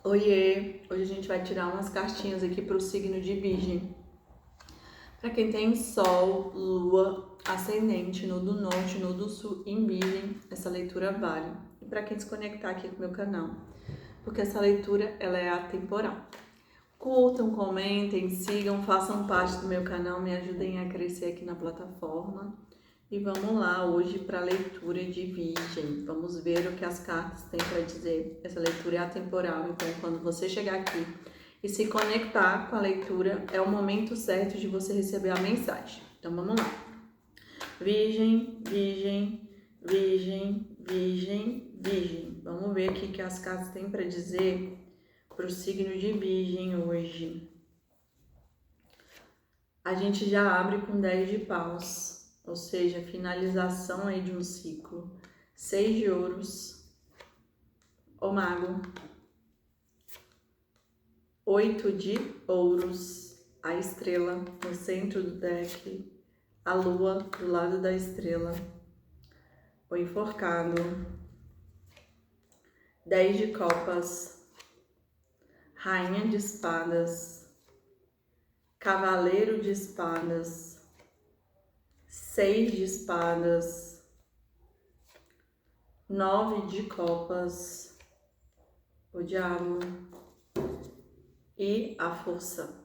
Oiê! Hoje a gente vai tirar umas cartinhas aqui para o signo de Virgem. Para quem tem Sol, Lua, Ascendente, no do Norte, no do Sul em Virgem, essa leitura vale. E para quem se conectar aqui com o meu canal, porque essa leitura ela é atemporal. Curtam, comentem, sigam, façam parte do meu canal, me ajudem a crescer aqui na plataforma. E vamos lá hoje para a leitura de Virgem. Vamos ver o que as cartas têm para dizer. Essa leitura é atemporal, então quando você chegar aqui e se conectar com a leitura, é o momento certo de você receber a mensagem. Então vamos lá. Virgem, Virgem, Virgem, Virgem, Virgem. Vamos ver aqui o que as cartas têm para dizer para o signo de Virgem hoje. A gente já abre com 10 de paus, ou seja, finalização aí de um ciclo. 6 de ouros, o mago. 8 de ouros, a estrela no centro do deck. A lua do lado da estrela. O enforcado. 10 de copas. Rainha de espadas. Cavaleiro de espadas. 6 de espadas. 9 de copas. O diabo. E a força.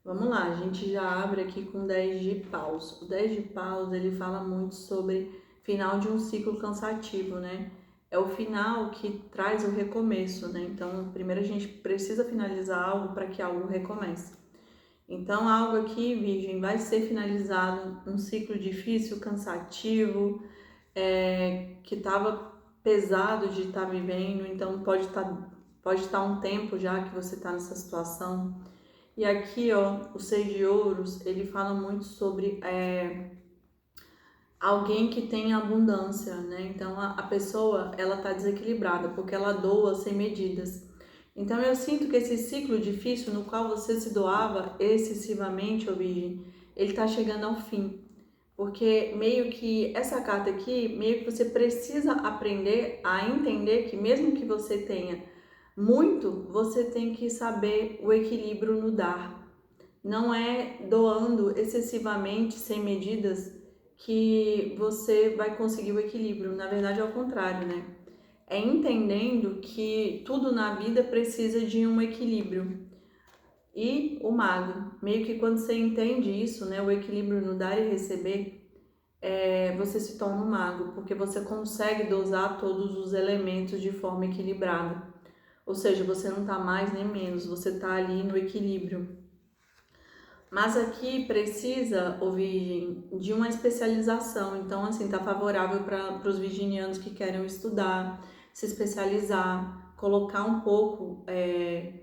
Vamos lá, a gente já abre aqui com 10 de paus. O 10 de paus, ele fala muito sobre final de um ciclo cansativo, né? É o final que traz o recomeço, né? Então, primeiro a gente precisa finalizar algo para que algo recomece. Então, algo aqui, Virgem, vai ser finalizado, um ciclo difícil, cansativo, que estava pesado de estar vivendo, então pode estar um tempo já que você está nessa situação. E aqui, ó, o 6 de ouros, ele fala muito sobre alguém que tem abundância, né? Então, a pessoa, ela tá desequilibrada, porque ela doa sem medidas. Então, eu sinto que esse ciclo difícil no qual você se doava excessivamente, ó Virgem, ele tá chegando ao fim. Porque meio que essa carta aqui, meio que você precisa aprender a entender que mesmo que você tenha muito, você tem que saber o equilíbrio no dar. Não é doando excessivamente, sem medidas, que você vai conseguir o equilíbrio. Na verdade, é o contrário, né? É entendendo que tudo na vida precisa de um equilíbrio. E o mago, meio que quando você entende isso, né, o equilíbrio no dar e receber, você se torna um mago, porque você consegue dosar todos os elementos de forma equilibrada. Ou seja, você não está mais nem menos, você está ali no equilíbrio. Mas aqui precisa, ô Virgem, de uma especialização. Então, assim, tá favorável para os virginianos que querem estudar, se especializar, colocar um pouco,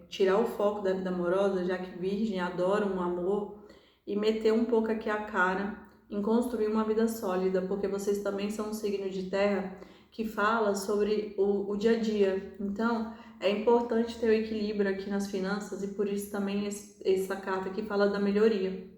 tirar o foco da vida amorosa, já que Virgem adora um amor, e meter um pouco aqui a cara em construir uma vida sólida, porque vocês também são um signo de terra que fala sobre o dia a dia. Então, é importante ter o equilíbrio aqui nas finanças e por isso também essa carta aqui fala da melhoria.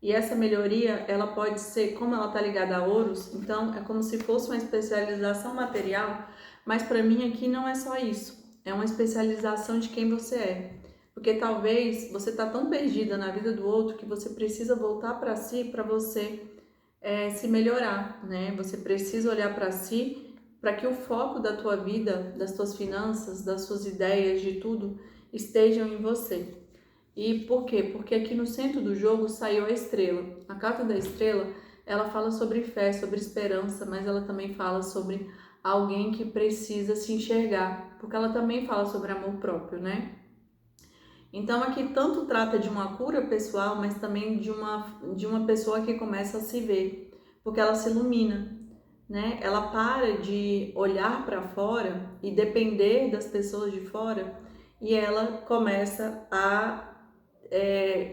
E essa melhoria, ela pode ser, como ela está ligada a ouros, então é como se fosse uma especialização material, mas para mim aqui não é só isso. É uma especialização de quem você é. Porque talvez você está tão perdida na vida do outro que você precisa voltar para si para você se melhorar, né? Você precisa olhar para si para que o foco da tua vida, das tuas finanças, das suas ideias, de tudo, estejam em você. E por quê? Porque aqui no centro do jogo saiu a estrela. A carta da estrela, ela fala sobre fé, sobre esperança, mas ela também fala sobre alguém que precisa se enxergar, porque ela também fala sobre amor próprio, né? Então aqui tanto trata de uma cura pessoal, mas também de uma pessoa que começa a se ver, porque ela se ilumina, né? Ela para de olhar para fora e depender das pessoas de fora e ela começa a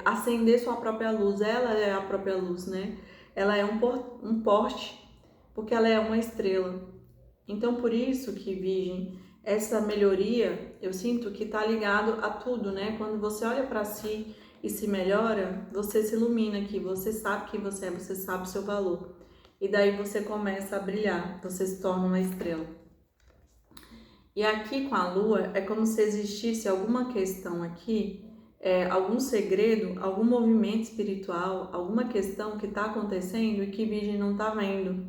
acender sua própria luz. Ela é a própria luz, né? Ela é um porte, porque ela é uma estrela. Então, por isso que, Virgem, essa melhoria, eu sinto que está ligado a tudo, né? Quando você olha para si e se melhora, você se ilumina aqui, você sabe quem você é, você sabe o seu valor. E daí você começa a brilhar, você se torna uma estrela. E aqui com a Lua é como se existisse alguma questão aqui, algum segredo, algum movimento espiritual, alguma questão que está acontecendo e que Virgem não está vendo,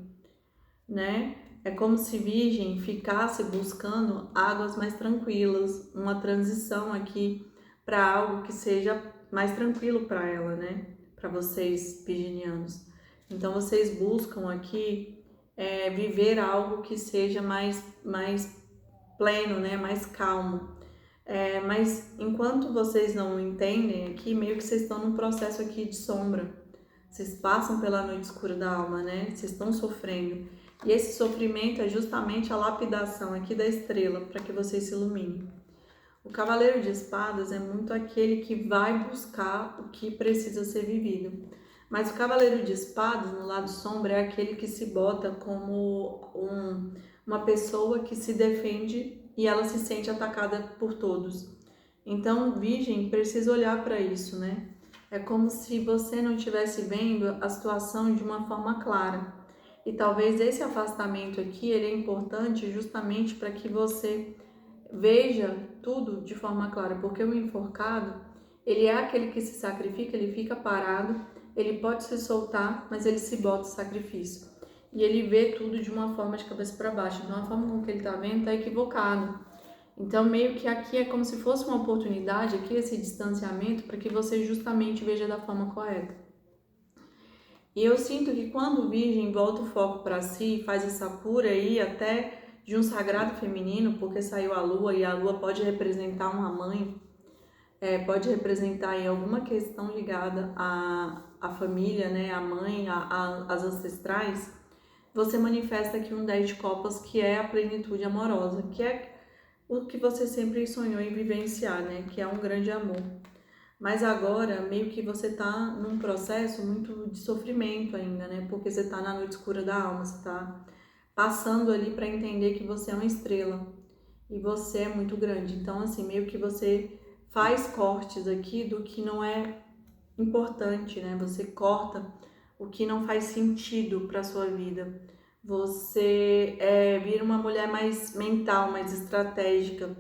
né? É como se Virgem ficasse buscando águas mais tranquilas, uma transição aqui para algo que seja mais tranquilo para ela, né? Para vocês, virginianos. Então vocês buscam aqui viver algo que seja mais pleno, né? Mais calmo. Mas enquanto vocês não entendem aqui, meio que vocês estão num processo aqui de sombra. Vocês passam pela noite escura da alma, né? Vocês estão sofrendo. E esse sofrimento é justamente a lapidação aqui da estrela, para que vocês se iluminem. O Cavaleiro de Espadas é muito aquele que vai buscar o que precisa ser vivido. Mas o Cavaleiro de Espadas, no lado sombra, é aquele que se bota como uma pessoa que se defende e ela se sente atacada por todos. Então, Virgem precisa olhar para isso, né? É como se você não estivesse vendo a situação de uma forma clara. E talvez esse afastamento aqui ele é importante justamente para que você veja tudo de forma clara, porque o enforcado, ele é aquele que se sacrifica, ele fica parado, ele pode se soltar, mas ele se bota o sacrifício. E ele vê tudo de uma forma de cabeça para baixo. Então a forma como que ele está vendo está equivocado. Então meio que aqui é como se fosse uma oportunidade, aqui esse distanciamento, para que você justamente veja da forma correta. E eu sinto que quando o Virgem volta o foco para si, faz essa cura aí até de um sagrado feminino, porque saiu a Lua e a Lua pode representar uma mãe, pode representar aí alguma questão ligada à família, né, à mãe, às ancestrais. Você manifesta aqui um 10 de copas, que é a plenitude amorosa, que é o que você sempre sonhou em vivenciar, né, que é um grande amor. Mas agora, meio que você tá num processo muito de sofrimento ainda, né? Porque você tá na noite escura da alma, você tá passando ali para entender que você é uma estrela e você é muito grande. Então, assim, meio que você faz cortes aqui do que não é importante, né? Você corta o que não faz sentido para sua vida. Você vira uma mulher mais mental, mais estratégica,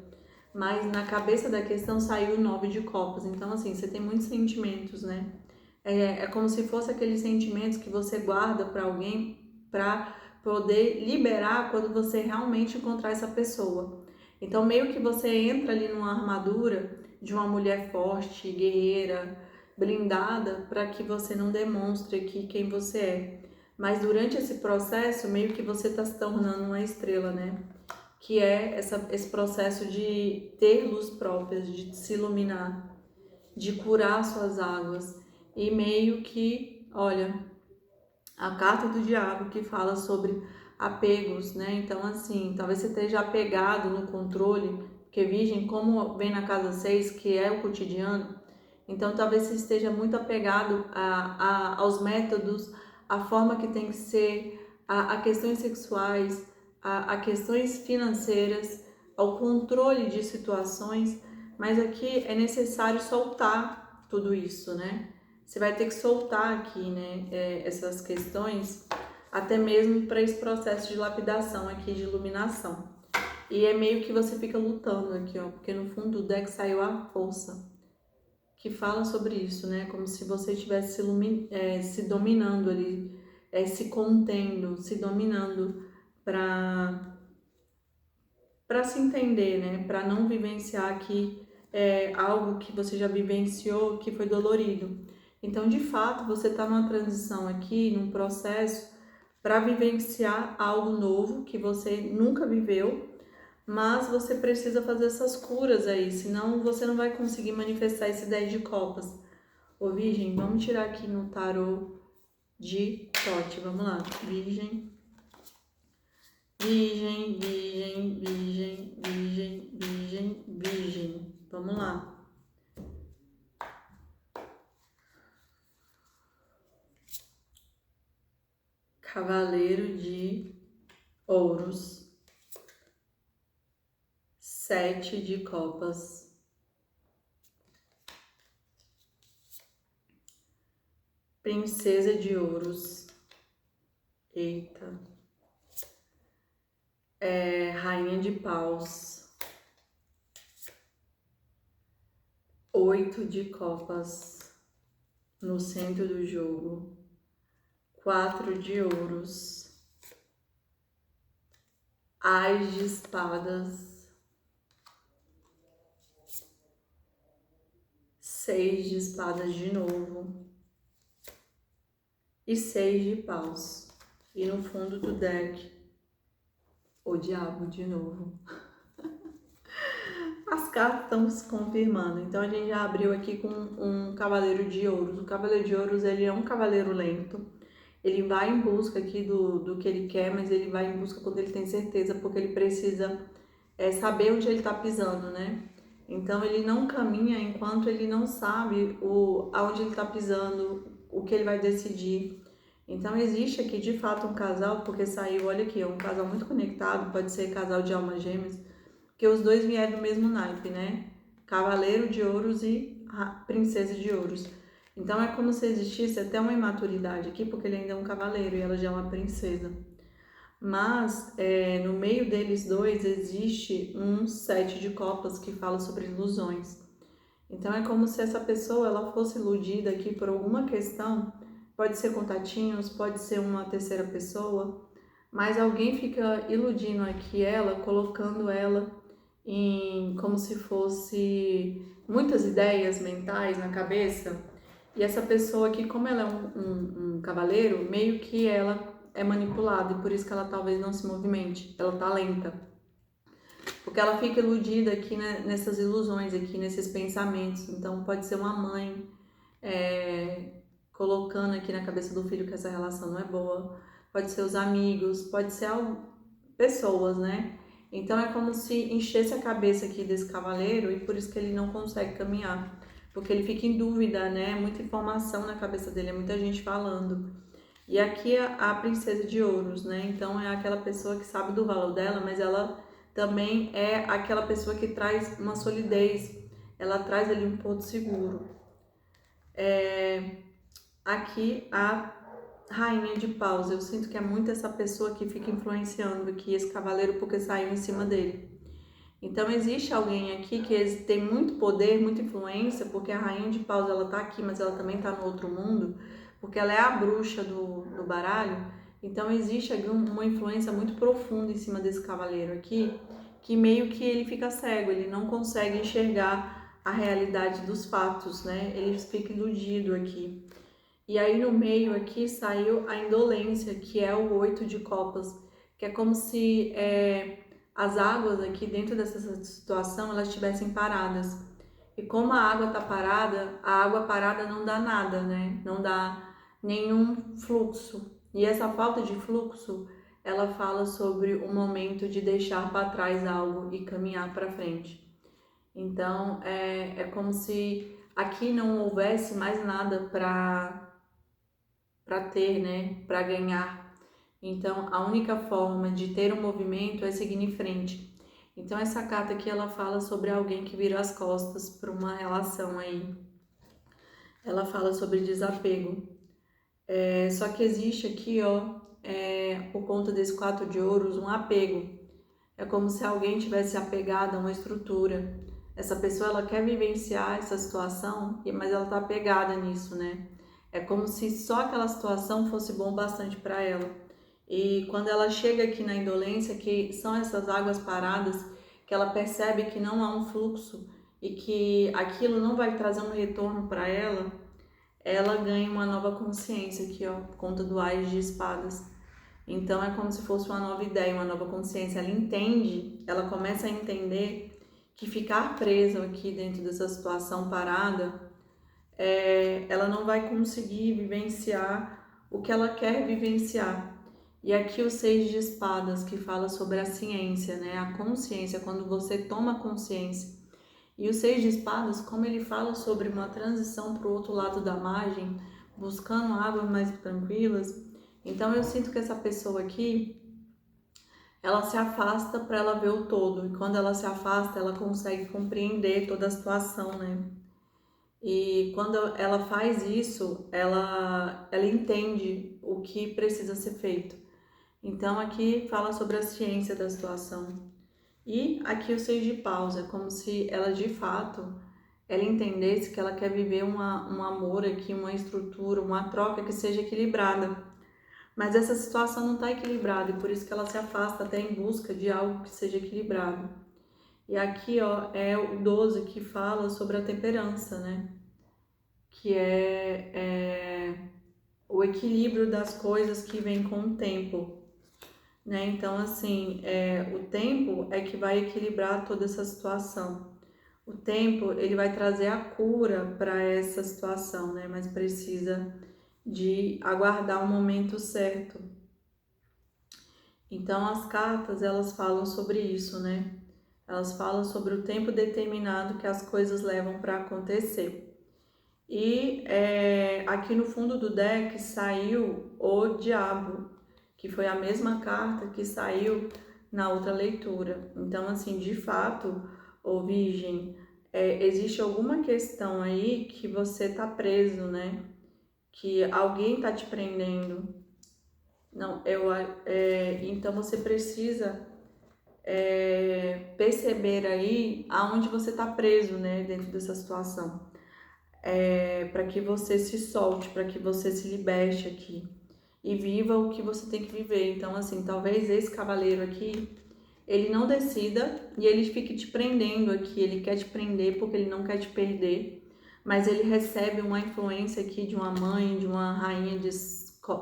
mas na cabeça da questão saiu o 9 de copas. Então, assim, você tem muitos sentimentos, né? É como se fosse aqueles sentimentos que você guarda para alguém para poder liberar quando você realmente encontrar essa pessoa. Então, meio que você entra ali numa armadura de uma mulher forte, guerreira, blindada, para que você não demonstre aqui quem você é. Mas durante esse processo, meio que você está se tornando uma estrela, né? Que é esse processo de ter luz própria, de se iluminar, de curar suas águas. E meio que, olha, a carta do diabo que fala sobre apegos, né? Então, assim, talvez você esteja apegado no controle, porque Virgem, como vem na casa 6, que é o cotidiano, então talvez você esteja muito apegado aos métodos, à forma que tem que ser, a questões sexuais, a questões financeiras, ao controle de situações, mas aqui é necessário soltar tudo isso, né? Você vai ter que soltar aqui, né, essas questões, até mesmo para esse processo de lapidação aqui, de iluminação. E é meio que você fica lutando aqui, ó, porque no fundo do deck saiu a força, que fala sobre isso, né, como se você estivesse se dominando ali, se contendo, se dominando para se entender, né, para não vivenciar aqui algo que você já vivenciou, que foi dolorido. Então, de fato, você está numa transição aqui, num processo para vivenciar algo novo que você nunca viveu, mas você precisa fazer essas curas aí, senão você não vai conseguir manifestar esse 10 de copas. Ô Virgem, vamos tirar aqui no tarô de Tote, vamos lá. Virgem, Virgem, Virgem, Virgem, Virgem, Virgem, Virgem. Vamos lá. Cavaleiro de Ouros, 7 de Copas, Princesa de Ouros, eita, Rainha de Paus, 8 de copas no centro do jogo, 4 de ouros, Ás de espadas, 6 de espadas de novo e 6 de paus. E no fundo do deck, o diabo de novo. As cartas estão se confirmando. Então a gente já abriu aqui com um cavaleiro de ouros. O cavaleiro de ouros, ele é um cavaleiro lento. Ele vai em busca aqui do que ele quer, mas ele vai em busca quando ele tem certeza, porque ele precisa saber onde ele está pisando, né? Então ele não caminha enquanto ele não sabe aonde ele está pisando, o que ele vai decidir. Então existe aqui de fato um casal, porque saiu, olha aqui, é um casal muito conectado, pode ser casal de almas gêmeas, porque os dois vieram do mesmo naipe, né? Cavaleiro de ouros e princesa de ouros. Então é como se existisse até uma imaturidade aqui, porque ele ainda é um cavaleiro e ela já é uma princesa. Mas no meio deles dois existe um 7 de copas que fala sobre ilusões. Então é como se essa pessoa ela fosse iludida aqui por alguma questão, pode ser contatinhos, pode ser uma terceira pessoa, mas alguém fica iludindo aqui ela, colocando ela em como se fosse muitas ideias mentais na cabeça. E essa pessoa aqui, como ela é um cavaleiro, meio que ela é manipulada e por isso que ela talvez não se movimente, ela tá lenta. Porque ela fica iludida aqui, né, nessas ilusões aqui, nesses pensamentos. Então pode ser uma mãe colocando aqui na cabeça do filho que essa relação não é boa. Pode ser os amigos, pode ser pessoas, né? Então é como se enchesse a cabeça aqui desse cavaleiro e por isso que ele não consegue caminhar. Porque ele fica em dúvida, né? Muita informação na cabeça dele, é muita gente falando. E aqui a princesa de ouros, né? Então é aquela pessoa que sabe do valor dela, mas ela também é aquela pessoa que traz uma solidez. Ela traz ali um porto seguro. Aqui a rainha de paus. Eu sinto que é muito essa pessoa que fica influenciando aqui esse cavaleiro porque saiu em cima dele. Então existe alguém aqui que tem muito poder, muita influência, porque a rainha de paus ela tá aqui, mas ela também tá no outro mundo, porque ela é a bruxa do baralho. Então existe aqui uma influência muito profunda em cima desse cavaleiro aqui, que meio que ele fica cego, ele não consegue enxergar a realidade dos fatos, né? Ele fica iludido aqui. E aí no meio aqui saiu a indolência, que é o 8 de copas, que é como se as águas aqui dentro dessa situação elas estivessem paradas. E como a água está parada, a água parada não dá nada, né? Não dá nenhum fluxo. E essa falta de fluxo, ela fala sobre o momento de deixar para trás algo e caminhar para frente. Então é como se aqui não houvesse mais nada para ter, né, para ganhar. Então, a única forma de ter um movimento é seguir em frente. Então, essa carta aqui, ela fala sobre alguém que vira as costas para uma relação aí. Ela fala sobre desapego. Só que existe aqui, ó, por conta desse 4 de ouros, um apego. É como se alguém tivesse apegado a uma estrutura. Essa pessoa, ela quer vivenciar essa situação, mas ela tá apegada nisso, né? É como se só aquela situação fosse bom bastante para ela. E quando ela chega aqui na indolência, que são essas águas paradas, que ela percebe que não há um fluxo e que aquilo não vai trazer um retorno para ela, ela ganha uma nova consciência aqui, ó, por conta do Ás de espadas. Então é como se fosse uma nova ideia, uma nova consciência. Ela entende, ela começa a entender que ficar preso aqui dentro dessa situação parada, ela não vai conseguir vivenciar o que ela quer vivenciar. E aqui o 6 de espadas, que fala sobre a ciência, né? A consciência, quando você toma consciência. E o 6 de espadas, como ele fala sobre uma transição para o outro lado da margem, buscando águas mais tranquilas. Então eu sinto que essa pessoa aqui, ela se afasta para ela ver o todo. E quando ela se afasta, ela consegue compreender toda a situação, né? E quando ela faz isso, ela entende o que precisa ser feito. Então aqui fala sobre a ciência da situação. E aqui o 6 de paus, é como se ela de fato ela entendesse que ela quer viver um amor aqui, uma estrutura, uma troca que seja equilibrada. Mas essa situação não está equilibrada e por isso que ela se afasta até em busca de algo que seja equilibrado. E aqui, ó, é o 12 que fala sobre a temperança, né? Que é o equilíbrio das coisas que vem com o tempo, né? Então, assim, o tempo é que vai equilibrar toda essa situação. O tempo, ele vai trazer a cura para essa situação, né? Mas precisa de aguardar o momento certo. Então, as cartas, elas falam sobre isso, né? Elas falam sobre o tempo determinado que as coisas levam para acontecer. E aqui no fundo do deck saiu o Diabo, que foi a mesma carta que saiu na outra leitura. Então, assim, de fato, ô Virgem, existe alguma questão aí que você tá preso, né? Que alguém tá te prendendo. Não, então você precisa perceber aí aonde você tá preso, né? Dentro dessa situação. Para que você se solte, para que você se liberte aqui e viva o que você tem que viver. Então, assim, talvez esse cavaleiro aqui, ele não decida e ele fique te prendendo aqui, ele quer te prender porque ele não quer te perder, mas ele recebe uma influência aqui de uma mãe, de uma rainha de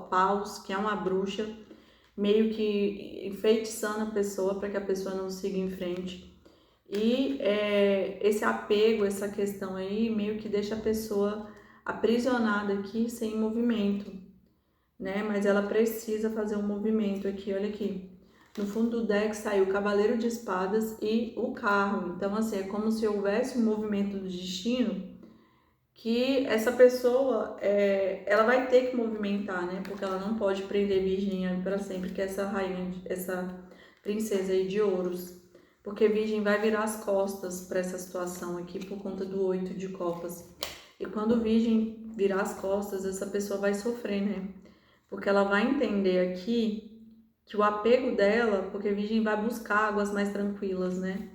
paus, que é uma bruxa, meio que enfeitiçando a pessoa para que a pessoa não siga em frente. E esse apego, essa questão aí, meio que deixa a pessoa aprisionada aqui, sem movimento, né? Mas ela precisa fazer um movimento aqui, olha aqui. No fundo do deck saiu o Cavaleiro de Espadas e o Carro. Então, assim, é como se houvesse um movimento do destino que essa pessoa, ela vai ter que movimentar, né? Porque ela não pode prender Virgem para sempre, que é essa rainha, essa princesa aí de ouros. Porque Virgem vai virar as costas para essa situação aqui por conta do 8 de copas. E quando Virgem virar as costas, essa pessoa vai sofrer, né? Porque ela vai entender aqui que o apego dela, porque Virgem vai buscar águas mais tranquilas, né?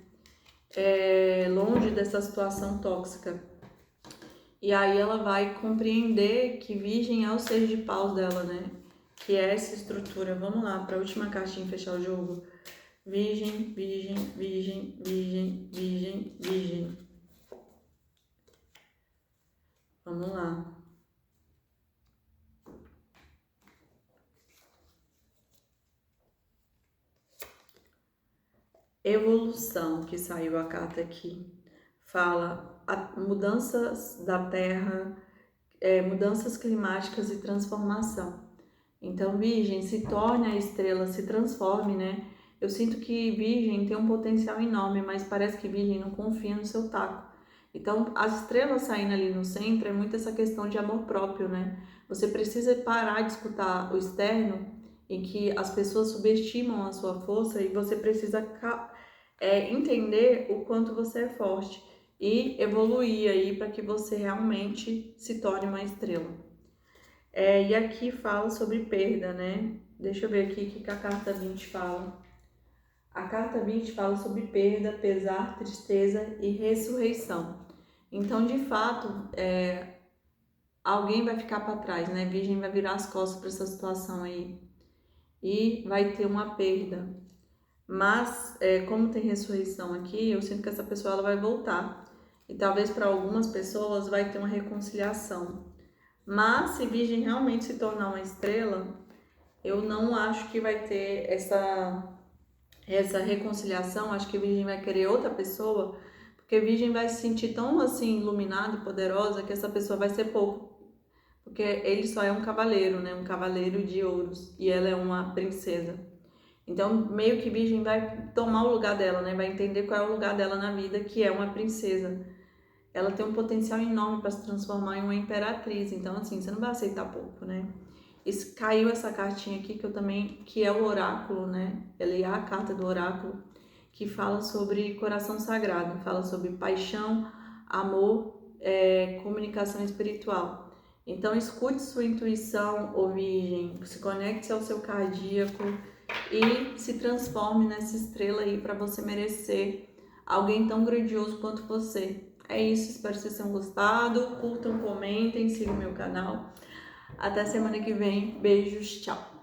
Longe dessa situação tóxica. E aí ela vai compreender que Virgem é o seis de paus dela, né? Que é essa estrutura. Vamos lá, para a última cartinha fechar o jogo. Virgem, Virgem, Virgem, Virgem, Virgem, Virgem. Vamos lá. Evolução, que saiu a carta aqui. Fala mudanças da Terra, mudanças climáticas e transformação. Então, Virgem, se torne a estrela, se transforme, né? Eu sinto que Virgem tem um potencial enorme, mas parece que Virgem não confia no seu taco. Então, as estrelas saindo ali no centro é muito essa questão de amor próprio, né? Você precisa parar de escutar o externo, em que as pessoas subestimam a sua força, e você precisa entender o quanto você é forte e evoluir aí para que você realmente se torne uma estrela. E aqui fala sobre perda, né? Deixa eu ver aqui o que a carta 20 fala. A carta 20 fala sobre perda, pesar, tristeza e ressurreição. Então, de fato, alguém vai ficar para trás, né? Virgem vai virar as costas para essa situação aí e vai ter uma perda. Mas, como tem ressurreição aqui, eu sinto que essa pessoa ela vai voltar. E talvez para algumas pessoas vai ter uma reconciliação. Mas se Virgem realmente se tornar uma estrela, eu não acho que vai ter essa reconciliação. Acho que Virgem vai querer outra pessoa, porque Virgem vai se sentir tão assim iluminada e poderosa que essa pessoa vai ser pouco. Porque ele só é um cavaleiro, né? Um cavaleiro de ouros, e ela é uma princesa. Então, meio que Virgem vai tomar o lugar dela, né? Vai entender qual é o lugar dela na vida, que é uma princesa. Ela tem um potencial enorme para se transformar em uma imperatriz. Então, assim, você não vai aceitar pouco, né? Caiu essa cartinha aqui que é o oráculo, né? Ela é a carta do oráculo, que fala sobre coração sagrado, fala sobre paixão, amor, comunicação espiritual. Então, escute sua intuição, ô Virgem, se conecte ao seu cardíaco e se transforme nessa estrela aí para você merecer alguém tão grandioso quanto você. É isso, espero que vocês tenham gostado. Curtam, comentem, sigam meu canal. Até semana que vem. Beijos, tchau!